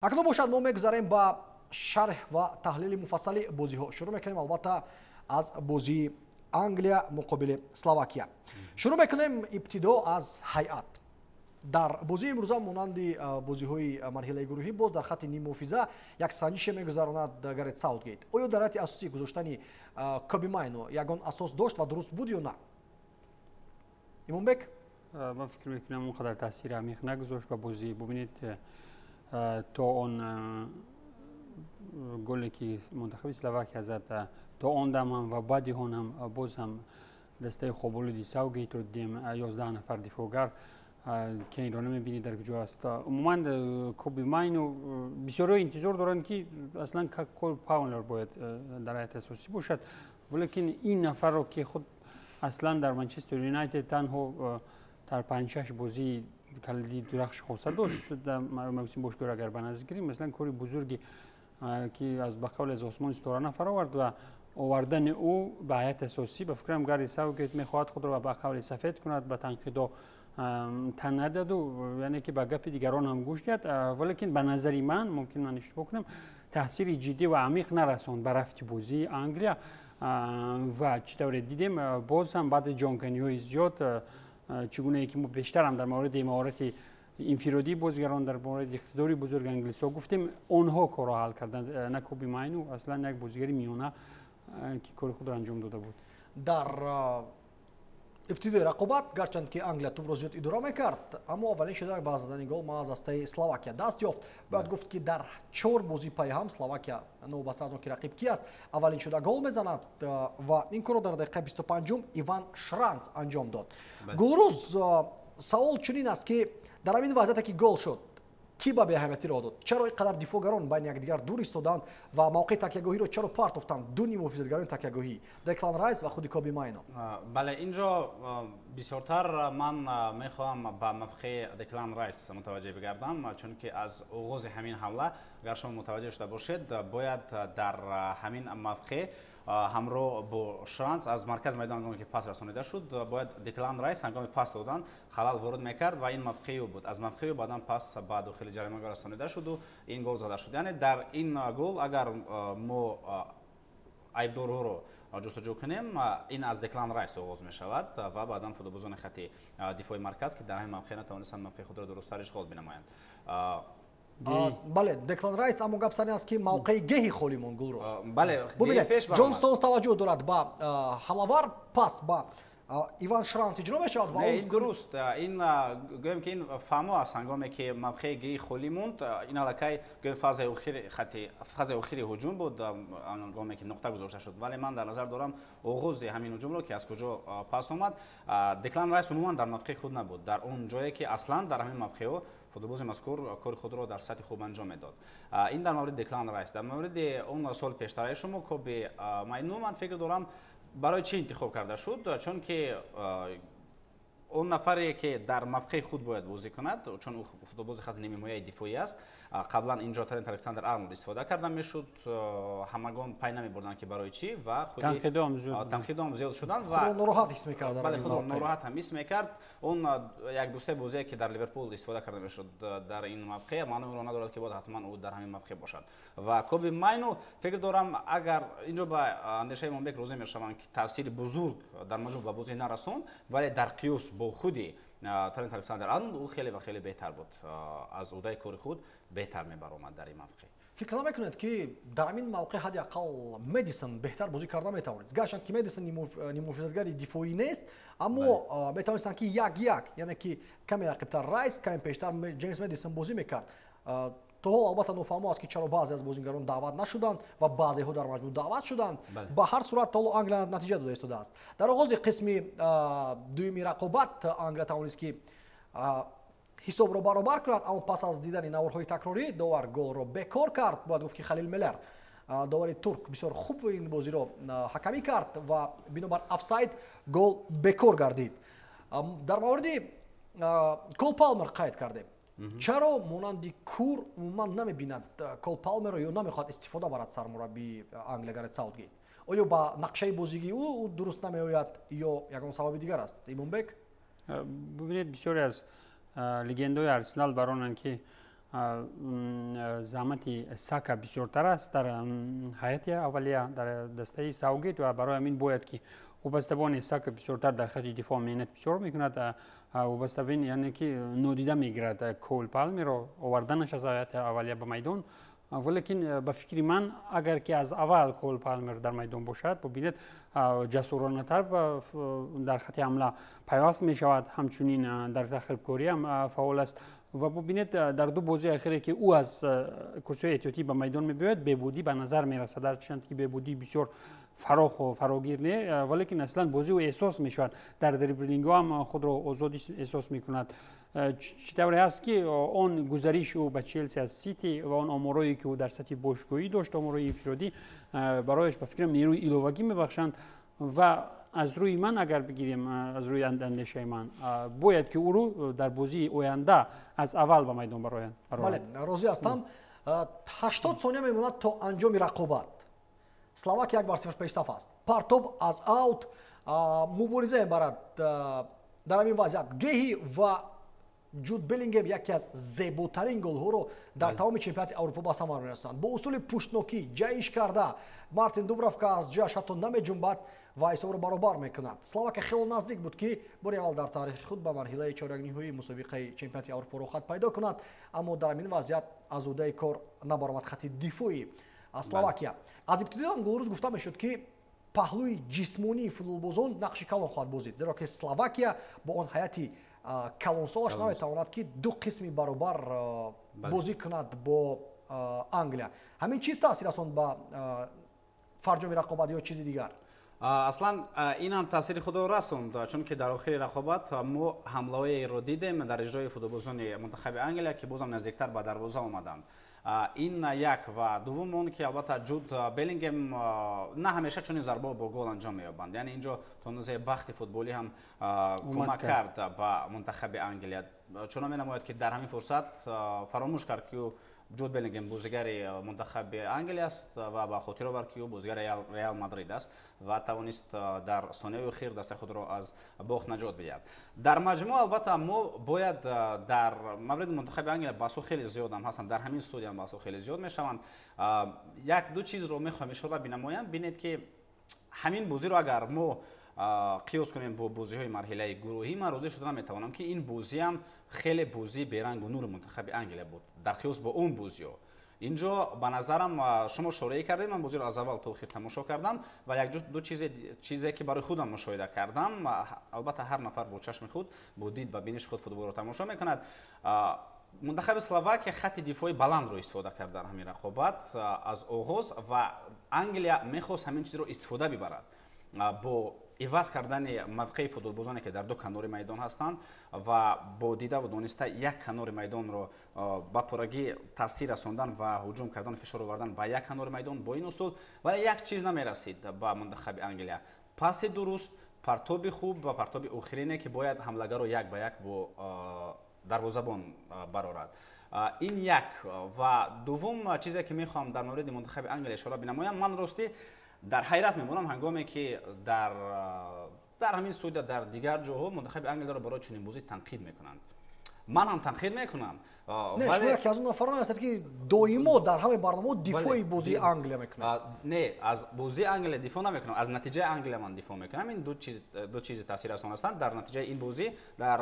акнун бошад мо мегузарем ба шарҳ ва таҳлили муфассали бозиҳо. Шурӯъ мекунем албатта аз бозии Англия муқобили Словакия. Шурӯъ мекунем ибтидо аз ҳайат. дар бозии имрӯза монанди бозиҳои марҳилаи гурӯҳӣ боз дар хатти ниммуҳофиза як санҷише мегузаронад Гарет Саутгейт. оё дар ҳайати асосӣ гузоштани Коби Майно ягон асос дошт ва дуруст буд ё на? Имонбек? من فکر میکنم اونقدر تاثیر عمیق نگذاشت به بازی. ببینید تا اون گلی که منتخب اسلواکیا زد تا اون دم هم و بعد اون هم باز هم دسته خوبولودی ساوگیت رو دیدیم 11 نفر دفاعگر که این رو نمیبینید در کجا است. عموما کوبی ماینو بسیار انتظار دارن که اصلا کل پاولر باید در هیئت اساسی باشد، ولیکن این نفر رو که خود اصلا در منچستر یونایتد تنها در 5-6 بازی کلیدی درخش خاصه داشت در موسم باشگاه اگر به نظر گیریم مثلا کاری بزرگی که از بقول از آسمان ستاره نفر آورد و آوردن او به هیئت اساسی به فکرم گاری ساوگیت میخواهد خود را به بقول سفید کند، به تنقیدا تن نداد و یعنی که به گپ دیگران هم گوش داد، ولیکن به نظر من ممکن من اشتباه کنم تاثیر جدی و عمیق نرساند به رفت بازی انگلیا و چطور دیدیم باز هم بعد جانکنی‌های زیاد چگونه که ما بیشتر هم در مورد مهارت انفرادی بازیگران در مورد اقتداری بزرگ انگلیس‌ها گفتیم اونها کارو حل کردند، نه کوبی ماینو اصلا یک بازیگری میانه که کار خود را انجام داده بود. در ابتدای رقابت گرچند که انگلیا توپ را زیاد اداره میکرد اما اولین شده با زدن گل ما از دسته اسلواکیا دست یافت. باید گفت که در 4 بازی پای هم اسلواکیا نوبسته از اون که رقیب کی است اولین شده گل میزند و این کار در دقیقه 25 ایوان شرانц انجام داد. گلروز سوال چنین است که در همین وضعیتی که گل شد کی به اهمیتی را داد؟ چرا اینقدر دفاعگران بین یکدیگر دور ایستادند و موقع تکیه‌گاهی را چرا پارت افتند؟ دو نیمه‌حافظه‌گران تکیه‌گاهی دکلان رایس و خود کوبی ماینو. بله اینجا بسیارتر من میخواهم به مفخه دکلان رایس متوجه بگردم، چون که از آغاز همین حمله اگر شما متوجه شده باشید باید در همین مفخه همراه با شرانц از مرکز میدان هنگامی که پاس رسانیده شد باید دکلان رایس هنگامی پاس دادن خلال وارد میکرد و این مفخه بود. از مفخه بعداً پاس به داخل جریمه رسانیده شد و این گل زده شد. یعنی در این گل اگر ما عیبدارها رو جستجو کنیم این از دکلان رایس آغاز می شود و بعداً فوتبالبازان خط دفاعی مرکز که در همین مفخه نتوانستند مفخه خود را درست اشغال بنمایند. بله دکلان رایس اما گپ سر است که موقع گهی خالی مون گل رو بله ببینید جون ستونز توجه دارد با حمله‌ور پاس با ایوان شرانц اجرا میشود و این درست این گویم که این فهمو است هنگامی که موقع گهی خالی موند این علاقه گویم فاز اخیر خطی فاز اخیر هجوم بود هنگامی که نقطه گذاشته شد، ولی من در نظر دارم آغاز همین هجوم رو که از کجا پاس اومد دکلان رایس عموما در موقع خود نبود، در اون جایی که اصلا در همین موقع فوتبالباز مذکور کار خود را در سطح خوب انجام میداد. این در مورد دکلان رایس. در مورد اون سال پیشتر شما کوبی ماینو من فکر دارم برای چی انتخاب کرده شد، چون که اون نفری که در موقع خود باید بازی کند چون او فوتبالباز خط نیمه حمایه دفاعی است. قبلا اینجا ترنت الکساندر آرنولد استفاده کرده میشد، همگان پای نمیبردن که برای چی و خود تنقید هم زیاد شدن و ناراحت حس میکرد. بله خود ناراحت هم حس میکرد. اون یک دو سه بازی که در لیورپول استفاده کرده میشد در این موقع معنی رو ندارد که باید حتما او در همین موقع باشد و کوبی ماینو فکر دارم اگر اینجا با اندیشه ایمانبک روزی میشوند که تاثیر بزرگ در مجموع به بازی نرسوند، ولی در قیاس با خودی ترنت الکساندر آرنولد او خیلی و خیلی بهتر بود، از اودای کار خود بهتر میبرامد در این موقع. فکر نمیکنید که در این موقع حداقل مدیسون بهتر بازی کرده میتوانید؟ گرچند که مدیسون نیمه‌حافظه‌گری دفاعی نیست اما میتوانستند که یک یعنی که کمی عقب‌تر رایس کمی پیشتر جیمز مدیسون بازی میکرد. تو البته نفهمو است که چرا بعضی از بازیگران دعوت نشدند و بعضی ها در مجموع دعوت شدند. به هر صورت تا انگلیس نتیجه داده ایستاده است. در آغاز قسم دومی رقابت انگلیس توانست که حساب رو برابر کند اما پس از دیدن نوارهای تکراری داور گل رو بکار کرد. باید گفت که خلیل میلر داور ترک بسیار خوب این بازی رو حکمی کرد و بنابر آفساید گل بکار گردید. در مورد کول پالمر قید کردیم. چرا مانند کور عموما نمیبیند کول پالمر رو یا نمیخواد استفاده برد سرمربی انگلیا گارت ساوتگیت؟ آیا با نقشه بازیگی او درست نمیآید یا یگان سبب دیگر است؟ ایمانبک ببینید بسیاری از لژندهای ارسنال برانند که زحمت ساکا بسیارتر است در حیات اولیه در دسته ساوگیت و برای همین باید که وابستگان ساکا بسیارتر در خط دفاع محنت بسیار میکند. وابستگان یعنی که نادیده میگیرد کول پالمر رو آوردنش از حیات اولیه به میدان، ولیکن به فکر من اگر که از اول کول پالمر در میدان باشد ببینید جسورانه تر در خط حمله پیوست می شود، همچنین در تخریبکاری هم فعال است و ببینید در دو بازی اخیری که او از کرسی احتیاطی به میدان می‌آید بهبودی به نظر می‌رسد، در چند که بهبودی بسیار فراخ و فراگیر نه، ولیکن اصلا بازی او احساس می‌شود در دریبلینگ هم خود را آزادی احساس می‌کند. چطوری است که آن گزارش او به چلسی از سیتی و آن آمارایی که او در سطح باشگاهی داشت، آمارای انفرادی برایش به فکر نیروی ایلوگی می‌بخشند و از روی من اگر بگیریم از روی اندیشه من باید که او رو در بازی آینده از اول به میدان برآیند. بله راضی هستم. 80 ثانیه میماند تا انجام رقابت. اسلواکیا 1-0 پیشرفت است. پارتوب از اوت مبارزه برد در این وضعیت. گهی و جود بلینگهم یکی از زیباترین گل‌ها رو در تمام چمپیونات اروپا به ثمر می‌رسانند. با اصول پشتنوکی جایش کرده مارتین دوبروفکا از جایش حتی نمی‌جنبد و حساب رو برابر می‌کند. اسلواکیا خیلی نزدیک بود که باری اول در تاریخ خود به مرحله چهارگانه‌ای مسابقه چمپیونات اروپا رو خط پیدا کند، اما در این وضعیت آزاده کار نبرآمد. خط دفاعی اسلواکیا از ابتدای هم گلروز گفته می‌شد که پهلوی جسمانی فوتبالبازان نقش کلان خواهد بازید، زیرا که اسلواکیا با آن هیئتی کلانسالش نمی‌تواند که دو قسمی برابر بازی کند با انگلیا. همین چیز تاثیر رساند به فرجام رقابت یا چیزی دیگر؟ اصلا این هم تاثیر خود را رساند، چون که در آخر رقابت ما حمله‌ای را دیدیم در اجرای فوتبالبازان منتخب انگلیا که بازم نزدیکتر به دروازه آمدند. این یک و دوم اون که البته جود بلینگهم نه همیشه چنین ضربه با گل انجام می‌یابند، یعنی اینجا تونزه بخت فوتبالی هم کمک کرد به منتخب انگلیا، چون می‌نماید که در همین فرصت فراموش کرد که جود بلینگهم بازیگر منتخب انگلیا است و به خاطر آورد که او بازیگر ریال مادرید است و توانست در ثانیه اخیر دست خود را از باخت نجات بدهد. در مجموع البته ما باید در مورد منتخب انگلیا بحث خیلی زیاد هم هستند، در همین استودیو هم بحث خیلی زیاد میشوند. یک دو چیز رو میخوایم اشاره بنمایم. ببینید که همین بازی رو اگر ما قیاس کنیم با بازی‌های مرحله گروهی، من راضی شدم میتوانم که این بازی هم خیلی بازی بیرنگ و نور منتخب انگلیا بود در قیاس با اون بازی‌ها. اینجا به نظرم شما اشاره کردید، من بازی رو از اول تا آخر تماشا کردم و یک دو چیزی که برای خودم مشاهده کردم، البته هر نفر با چشم خود با دید و بینش خود فوتبال رو تماشا میکند. منتخب اسلواکیا خط دفاعی بلند رو استفاده کرد در همین رقابت از آغاز و انگلیا میخواست همین چیز رو استفاده ببرد با عوض کردن موقع فوتبالبازانی که در دو کنار میدان هستند و با دیده و دانسته یک کنار میدان رو با پرگی تاثیر رساندن و هجوم کردن، فشار آوردن و یک کنار میدان با این اصول، ولی یک چیز نمیرسید به منتخب انگلیا. پاس درست، پرتاب خوب و پرتاب آخرینه که باید حمله‌گر رو یک به یک با دروازه‌بان برآورد. این یک و دوم چیزی که میخوام در مورد منتخب انگلیا اشاره بنمایم، من راستی در حیرت میمونم هنگامی که در همین استودیو در دیگر جاها منتخب انگلیا را برای چنین بازی تنقید میکنند. من هم تنقید میکنم. نه شما یکی از اون نفران هستید که دائما در همه برنامه دفاع بازی انگلیا میکنند. نه، از بازی انگلیا دفاع نمیکنم، از نتیجه انگلیا من دفاع میکنم. این دو چیز تاثیر رسان هستند. در نتیجه این بازی در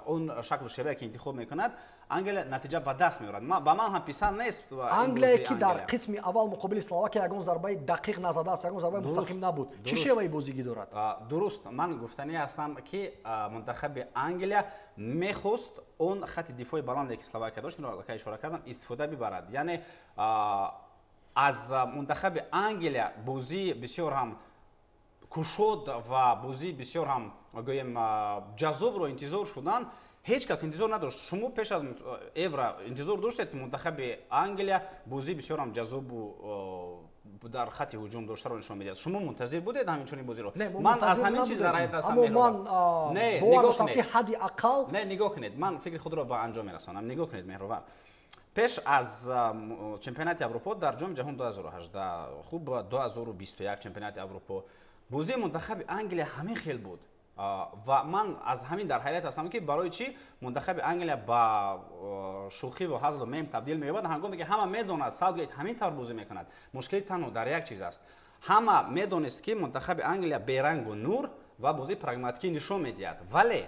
اون شکل و شیوه که انتخاب میکند انگلیا نتیجه به دست میارد. با من هم پسند نیست انگلیا که در قسم اول مقابل اسلواکیا یگان ضربه دقیق نزده است، یگان ضربه مستقیم نبود. چه شیوه بازیگی دارد؟ درست، من گفتنی هستم که منتخب انگلیا میخواست اون خط دفاعی بلندی که اسلواکیا داشت، این رو که اشاره کردم، استفاده ببرد. یعنی از منتخب انگلیا بازی بسیار هم کشود و بازی بسیار هم گویم جذاب رو انتظار شدن. هیچ کس انتظار نداشت. شما پیش از ایورا انتظار داشتید که منتخب انگلیا بازی بسیار هم جذاب و در خط هجوم داشته رو نشون میدهد. شما منتظر بودید همین چنین بازی رو؟ من از همین چیز در حیات هستم. اما من باور داشتم که حدی اقل نگاه کنید، من فکر خود را به انجام میرسانم. نگاه کنید مهربان، پیش از چمپیونات اروپا در جام جهان 2018 خوب 2021 چمپیونات اروپا بازی منتخب انگلیا همه خیل بود. و من از همین در حیرت هستم که برای چی منتخب انگلیا با شوخی و هزل و میم تبدیل می‌یابد هنگامی که همه می‌داند ساوتگیت همین طور بازی می‌کند. مشکلی تنها در یک چیز است. همه می‌دانست که منتخب انگلیا بیرنگ و نور و بازی پراگماتیکی نشون می‌دهد، ولی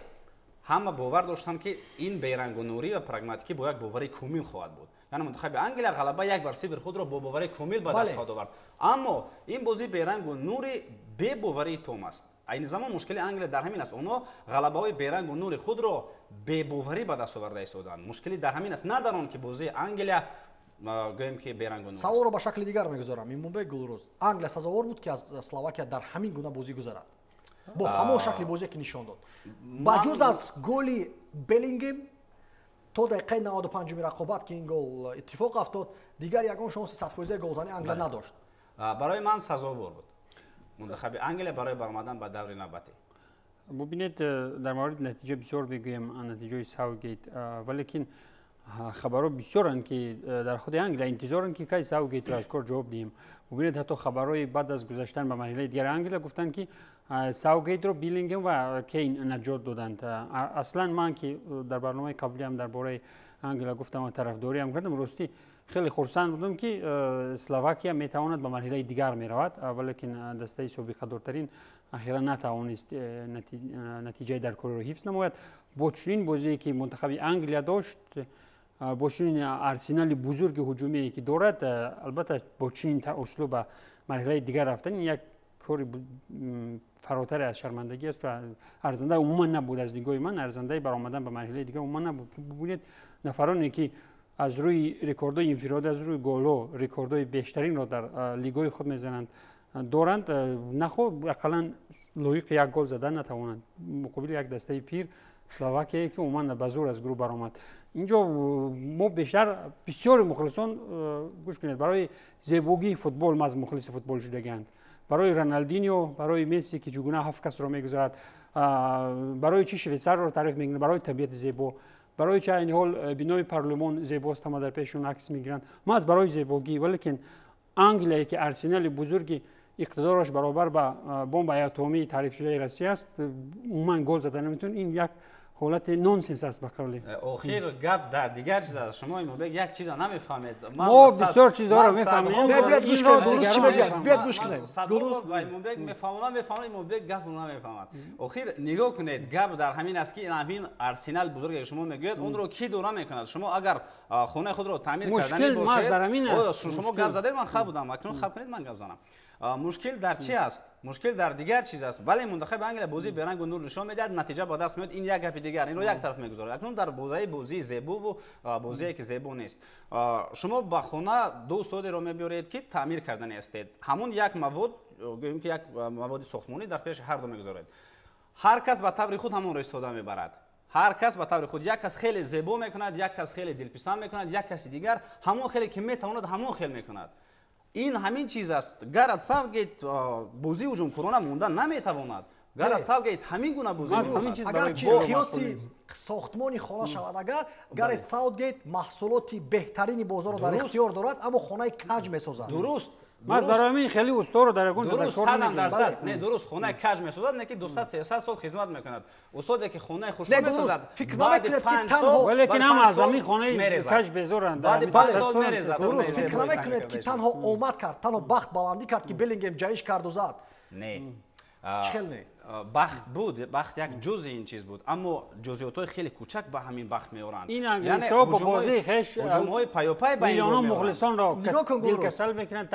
همه باور داشتند که این بیرنگ و نوری و پراگماتیکی با یک باوری کامل خواهد بود. یعنی منتخب انگلیا غلبه 1-0 خود را با باوری کامل به دست خواهد آورد. اما این بازی بیرنگ و نوری بی باوری توم است. این زمان مشکل انگلیا در همین است. اونا غلبه های بیرنگ و نور خود را بی باوری به دست آورده ایستادند. مشکلی در همین است، نه در آن که بازی انگلیا گویم که بیرنگ و نور. سوال رو به شکل دیگر میگذارم. این موقع گلروز انگلیا سزاوار بود که از اسلواکیا در همین گونه بازی گذرد. با همون شکل بازی که نشان داد. با جز از گلی بلینگم تا دقیقه 95 رقابت که این گل اتفاق افتاد، دیگر یگان شانس 100% گلزنی انگلیا نداشت. برای من سزاوار بود منتخب انگلیا برای برآمدن به دور نوبتی. ببینید در مورد نتیجه بسیار بگویم نتیجه ساوتگیت، ولیکن خبرها بسیارند که در خود انگلیا انتظارند که کی ساوتگیت را از کار جواب دهیم. ببینید حتی خبرهای بعد از گذشتن به مرحله دیگر انگلیا گفتند که ساوتگیت رو بیلینگهم و کین نجات دادند. اصلا من که در برنامه قبلی هم درباره انگلیا گفتم و طرفداری هم کردم، راستی خیلی خرسند بودم که اسلواکیا میتواند به مرحله دیگر میرود، ولیکن دسته سابقه دارترین اخیرا نتوانست نتیجه در کره را حفظ نماید. با چنین بازی که منتخب انگلیا داشت، با چنین ارسنال بزرگ هجومی که دارد، البته با چنین اسلوب مرحله دیگر رفتن یک کار فراتر از شرمندگی است و ارزنده عموما نبود. از نگاه من ارزنده برآمدن به مرحله دیگر عموما نبود. ببینید نفرانی که از روی رکوردهای انفرادی، از روی گل‌ها رکوردهای بیشترین را در لیگ‌های خود میزنند دارند، نخو اقلا لایق یک گل زدن نتوانند مقابل یک دسته پیر اسلواکیا که عموما به زور از گروه برآمد. اینجا ما بیشتر بسیار مخلصان گوش کنید برای زیبایی فوتبال از مخلص فوتبال شدگند، برای رونالدینیو، برای مسی که چگونه 7 کس را میگذارد، برای چی شویتزر را تعریف میکنند، برای طبیعت زیبا، برای چه این حال بینای پارلمان زیباست ما در پیشون عکس میگیرند. ما از برای زیبایی، ولیکن انگلیایی که ارسنال بزرگی اقتدارش برابر با بمب اتمی تعریف شده روسیه است، عموما گل زدن نمیتونه. این یک حالت نونسنس است به قولی. آخر گپ در دیگر چیز است. شما اینو بگید یک چیز نمیفهمید. ما بسیار چیزا رو میفهمیم. بیاد گوش کنید درست چی میگن. بیاد گوش کنید. درست اینو بگید میفهمم اینو بگید گپ رو نمیفهمد. آخر نگاه کنید گپ در همین است که همین ارسنال بزرگی شما میگید اون رو کی دوران میکند. شما اگر خونه خود رو تعمیر کردنی باشید شما گپ زدید من خواب بودم اکنون خواب کنید من گپ زنم. مشکل در چی است؟ مشکل در دیگر چیز است. ولی منتخب انگلیا بازی بیرنگ و نور نشان میدهد، نتیجه به دست میاد، این یک گپ دیگر، این رو یک طرف میگذارد. اکنون در بازی زیبا و بازی که زیبا نیست، شما با خونه دو استاد رو میبرید که تعمیر کردن استید، همون یک مواد گوییم که یک مواد ساختمانی در پیش هر دو میگذارید. هر کس به طور خود همون رو استفاده میبرد. هر کس به طور خود، یک کس خیلی زیبا میکند، یک کس خیلی دلپسند میکند، یک کس دیگر همون خیلی که میتواند همون خیلی میکند. این همین چیز است. گرد ساوتگیت بازی هجوم کرونا موندن نمیتواند. گرد ساوتگیت همین گونه بازی اگر چه قیاسی ساختمانی خانه شود، اگر گرد ساوتگیت محصولات بهترین بازار را در اختیار دارد، اما خانه کج میسازد. درست. من برای همین خیلی استاد رو در گون در کار نمیگیرم. نه درست خانه کج میسازد، نه که 200 سال خدمت میکند. استادی که خانه خوش میسازد فکر نمیکند که تنها ولیکن هم از همین خانه کج بزرند بعد سال میرزد. درست فکر نمیکند که تنها اومد کرد، تنها بخت بلندی کرد که بلینگهم جایش کرد و زد. نه چخل نه بخت بود، بخت یک جزء این چیز بود، اما جزئیات خیلی کوچک به همین بخت میورند. این انگلیس‌ها با بازی خش هجوم‌های پیاپی به این میلیون مخلصان را دلکسل میکنند،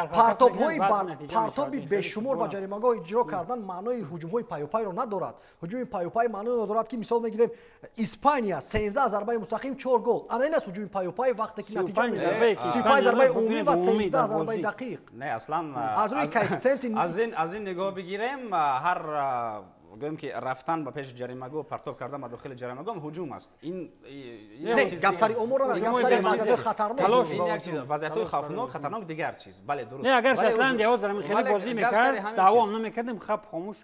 پرتابی بیشمار با جریمه‌گاه اجرا کردن معنای هجوم‌های پیاپی را ندارد. هجوم پیاپی معنی ندارد که مثال میگیریم اسپانیا 13 ضربه مستقیم 4 گل. انا این است هجوم پیاپی وقتی که نتیجه می‌گیرد 35 ضربه عمومی و 13 ضربه دقیق. نه اصلا از روی کوفیشنت از این نگاه بگیریم، هر گویم که رفتن به پیش جریمه‌گاه پرتاب کردن به داخل جریمه‌گاه هجوم است. این نه گپ سری امور نه، گپ سری وضعیت خطرناک. این یک چیز، وضعیت خوفناک خطرناک دیگر چیز. بله درست. نه اگر شتلند یا زمین خیلی بازی میکرد دوام نمیکردیم، خب خاموش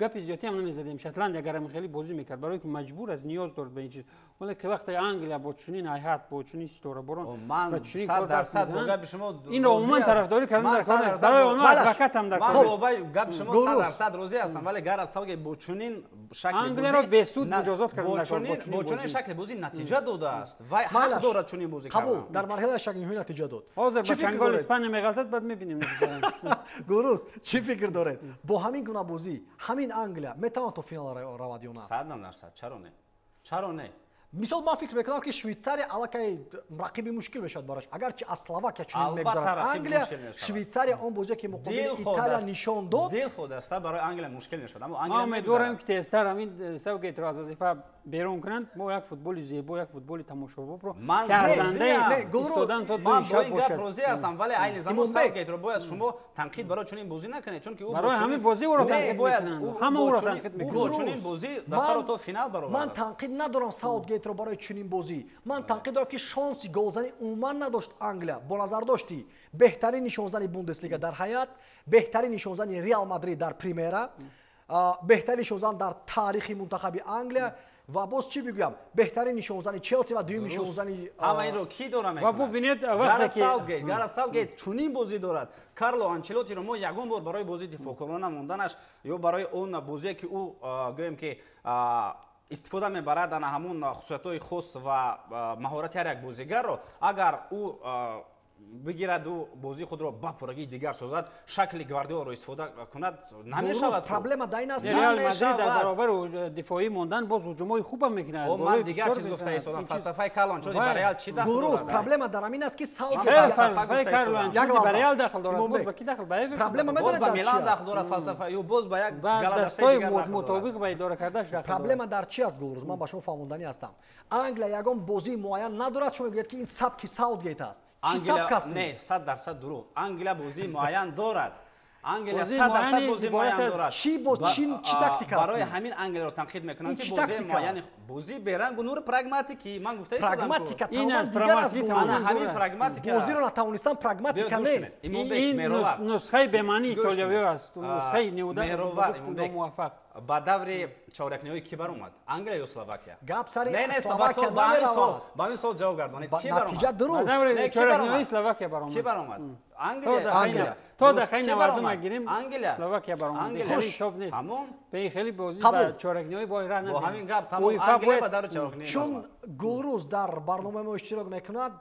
گپ زیادی هم نمیزدیم. شتلند اگر هم خیلی بازی میکرد برای که مجبور از نیاز داشت به این چیز. ولی که وقتی انگلیس با چنین هیئت با چنین ستاره برون من 100% با گپ شما این رو عموما طرفداری کردن در کار برای اونها ادوکات هم در کار من گپ شما 100% راضی هستم ولی گر از سوگ با چنین شکل انگلیس را به سود مجازات کردن با چنین شکل بازی نتیجه داده است و حق دارد چنین بازی کردن قبول در مرحله شکل نتیجه داد حاضر با چنگال اسپانیا میغلطد بعد میبینیم گروز چی فکر دارید با همین گونه بازی همین انگلیا میتونه تو فینال رواد یا نه 100% چرا نه مثال ما فکر میکنم که شویتساریا علاقه رقیبی مشکل میشد براش اگرچه اسلواکیا چنین میگذارد انگلیا شویتساریا اون بازی که مقابل ایتالیا نشان داد دل خود است برای انگلیا مشکل نشد اما انگلیا امیدوارم که تستر همین سوگیت رو از وظیفه بیرون کنند ما یک فوتبال زیبا یک فوتبال تماشاگاه رو ارزنده استادان تو من با این گپ راضی هستم ولی عین زمان سوگیت رو باید شما تنقید برای چنین بازی نکنید چون که او برای همین بازی رو تنقید میکنند همه او رو تنقید میکنند چنین بازی دستار تو فینال برابر من تنقید ندارم ساوتگیت رو برای چنین بازی من تنقید دارم که شانسی گلزنی عموما نداشت انگلیا با نظر داشتی بهترین نشانزنی بوندسلیگا در حیات بهترین نشانزنی ریال مادرید در پریمرا بهترین نشانزن در تاریخ منتخب انگلیا و باز چی بگویم بهترین نشانزنی چلسی و دومین نشانزنی همه این رو کی داره میکنه و ببینید وقتی که گارت ساوتگیت چنین بازی دارد کارلو آنچلوتی رو ما یگون بار برای بازی دفاع کردن موندنش یا برای اون بازی که او گویم که استفاده میبرد از همون خصوصیت‌های خاص و مهارت هر یک بازیگر رو اگر او بگیرد و بازی خود را با پرگی دیگر سازد شکل گواردیولا رو استفاده کند نمیشود پرابلم داین است ریال مادرید در برابر دفاعی موندن باز هجومای خوب هم میکنه من دیگر چیز گفته ایستادم فلسفه کارلو آنچلوتی برای ریال چی داخل دارد پرابلم در همین است که فلسفه کارلو آنچلوتی برای ریال داخل دارد باز با کی داخل برای پرابلم باز با میلان داخل دارد فلسفه یا باز با یک دستای مطابق با اداره کردهش داخل پرابلم در چی است گلروز من با شما فهموندنی هستم انگلیا یگان بازی معین ندارد شما میگید که این سبک ساوتگیت است انگلیا نه 100% دروغ انگلیا بازی معین دارد انگلیا 100% بازی معین دارد چی تاکتیک است برای همین انگلیا رو تنقید میکنن که بازی معین بازی برنگ و نور پراگماتیکی من گفته پراگماتیک این از پراگماتیک انا همین پراگماتیک بازی رو نتوانستن پراگماتیک نیست این نسخه به معنی ایتالیایی است نسخه نیوده موفق با دور چهارکنی کی بر اومد انگلیا یا اسلواکیا گپ سر نه اسلواکیا با این سال جواب گردانید کی بر اومد نتیجه درست دور چهارکنی اسلواکیا بر اومد کی بر اومد انگلیا تا دقیقه 90 میگیریم انگلیا اسلواکیا بر اومد خیلی حساب نیست تمام به خیلی بازی با چهارکنی با ایران با همین گپ تمام انگلیا با دور چهارکنی چون گلروز در برنامه ما اشتراک میکند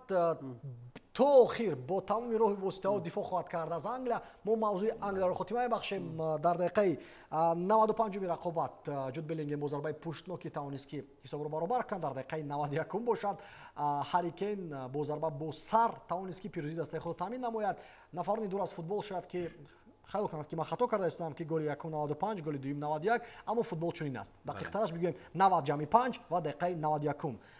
تو آخر با تمام راه واسطه ها دفاع خواهد کرد از انگلیا ما موضوع انگلیا رو خاتمه میبخشیم در دقیقه 95 رقابت جود بلینگهم با ضربه پشتنوکی توانست که حساب رو برابر کند در دقیقه 91 باشد هری کین با ضربه با سر توانست که پیروزی دسته خود تامین نماید نفرانی دور از فوتبال شاید که خیلی کنند که من خطا کرده استم که گل 1.95 گل دوم 91 اما فوتبال چنین است دقیق ترش بگوییم 90 جمع 5 و دقیقه 91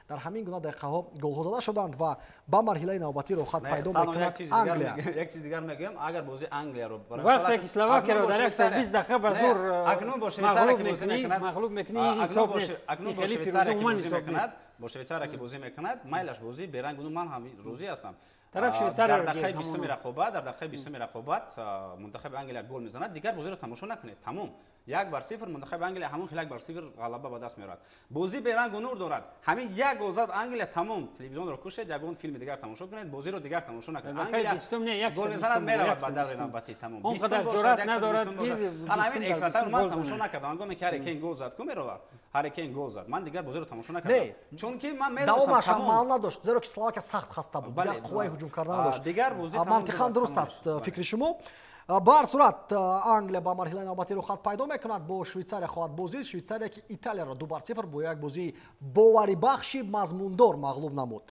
در همین گونه دقیقه ها گل ها زده شدند و با مرحله نوبتی رو خط پیدا میکند انگلیا یک چیز دیگر میگم اگر بازی انگلیا رو وقتی که اسلواکیا رو در 120 دقیقه به زور اکنون با شویتزاریا که بازی میکند مغلوب میکنی حساب نیست اکنون با شویتزاریا که بازی میکند با شویتزاریا که بازی میکند میلش بازی برنگ من هم روزی هستم طرف شویتزاریا در دقیقه 20 رقابت منتخب انگلیا گل میزند دیگر بازی رو تماشا نکنید تمام 1-0 منتخب انگلیا همون خیلی 1-0 غلبه به دست میارد بازی برنگ و نور دارد همین یک گل زد انگلیا تمام تلویزیون رو کشید یگون فیلم دیگر تماشا کنید بازی رو دیگر تماشا نکنید انگلیا گل میزند میرود به در نوبتی تمام 20 جرأت ندارد انا همین اکسترا تایم من تماشا نکردم انگام که هری کین گل زد کو میرود هری کین گل زد من دیگر بازی رو تماشا نکردم چون که من میدونم تمام نداشت زیرا که اسلواکیا سخت خسته بود دیگر قوای هجوم کردن نداشت دیگر بازی منطقاً درست است فکر شما بر صورت انگلیا با مرحله نوبتی رو خط پیدا میکند با شویتزاریا خواهد بازی شویتزاریا که ایتالیا را 2-0 با یک بازی باوری بخشی مضموندار مغلوب نمود